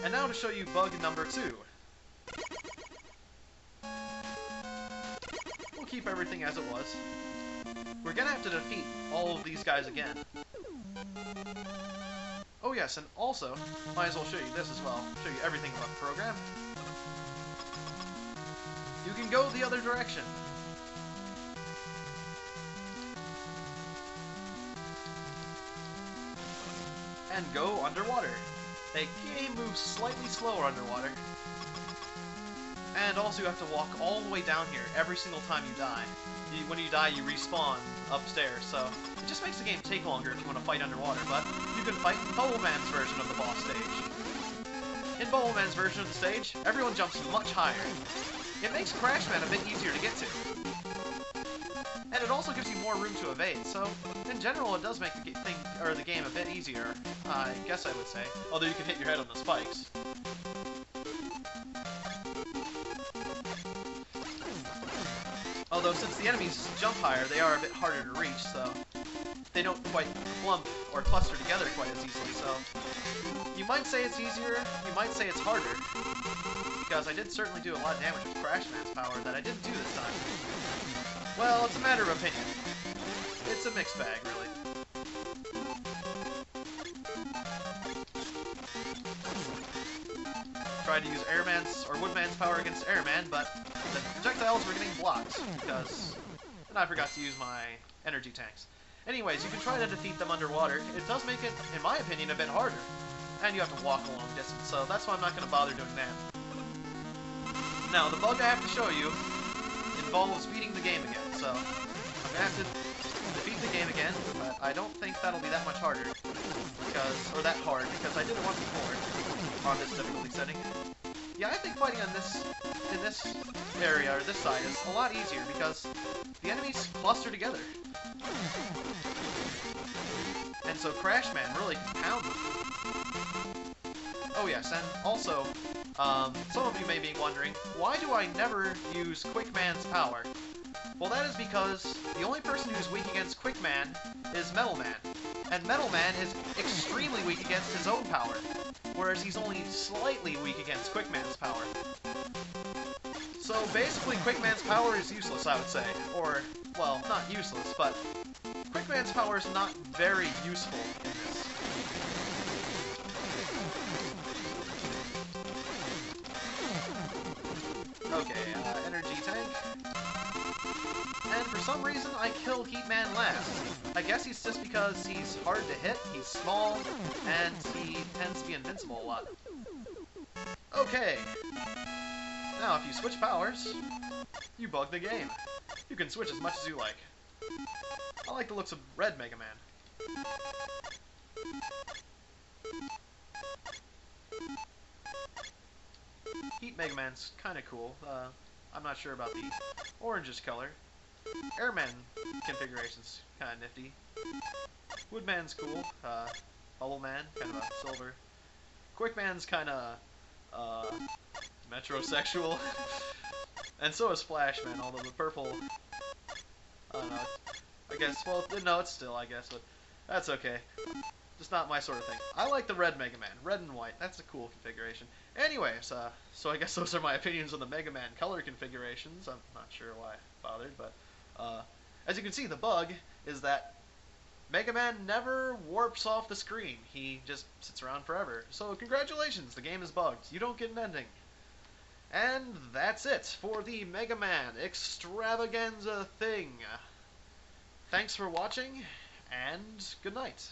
And now to show you bug number 2. We'll keep everything as it was. We're gonna have to defeat all of these guys again. Oh yes, and also, might as well show you this as well. Show you everything about the program. You can go the other direction. And go underwater. The game moves slightly slower underwater. And also you have to walk all the way down here every single time you die. When you die, you respawn upstairs, so it just makes the game take longer if you want to fight underwater, but you can fight in Bubble Man's version of the boss stage. In Bubble Man's version of the stage, everyone jumps much higher. It makes Crash Man a bit easier to get to. And it also gives you more room to evade, so in general it does make the game a bit easier, I guess I would say. Although you can hit your head on the spikes. Although since the enemies jump higher, they are a bit harder to reach, so they don't quite clump or cluster together quite as easily, so you might say it's easier, you might say it's harder, because I did certainly do a lot of damage with Crash Man's power that I didn't do this time. Well, it's a matter of opinion. It's a mixed bag, really. Tried to use Airman's or Woodman's power against Airman, but the projectiles were getting blocked and I forgot to use my energy tanks. Anyways, you can try to defeat them underwater. It does make it, in my opinion, a bit harder, and you have to walk a long distance, so that's why I'm not going to bother doing that. Now, the bug I have to show you involves beating the game again, so I'm going to have to defeat the game again, but I don't think that'll be that much harder, or that hard, because I did it once before on this difficulty setting. Yeah, I think fighting on in this area, or this side, is a lot easier, because the enemies cluster together. And so Crash Man really can pound them. Oh yes, and also, some of you may be wondering, why do I never use Quick Man's power? Well, that is because the only person who's weak against Quick Man is Metal Man. And Metal Man is extremely weak against his own power, whereas he's only slightly weak against Quick Man's power. So basically, Quick Man's power is useless, I would say. Or, well, not useless, but Quick Man's power is not very useful in this. Okay, energy tank. And for some reason, I kill Heat Man last. I guess it's just because he's hard to hit, he's small, and he tends to be invincible a lot. Okay. Now, if you switch powers, you bug the game. You can switch as much as you like. I like the looks of Red Mega Man. Heat Mega Man's kinda cool. I'm not sure about the orangish color. Airman configuration's kinda nifty. Woodman's cool. Bubble Man, kind of a silver. Quick Man's kinda, metrosexual. And so is Splash Man, although the purple, I don't know, I guess, well, no, it's still, I guess, but that's okay. Just not my sort of thing. I like the Red Mega Man, red and white, that's a cool configuration. Anyways, so I guess those are my opinions on the Mega Man color configurations. I'm not sure why I bothered, but, as you can see, the bug is that Mega Man never warps off the screen. He just sits around forever. So congratulations, the game is bugged. You don't get an ending. And that's it for the Mega Man Extravaganza thing. Thanks for watching, and good night.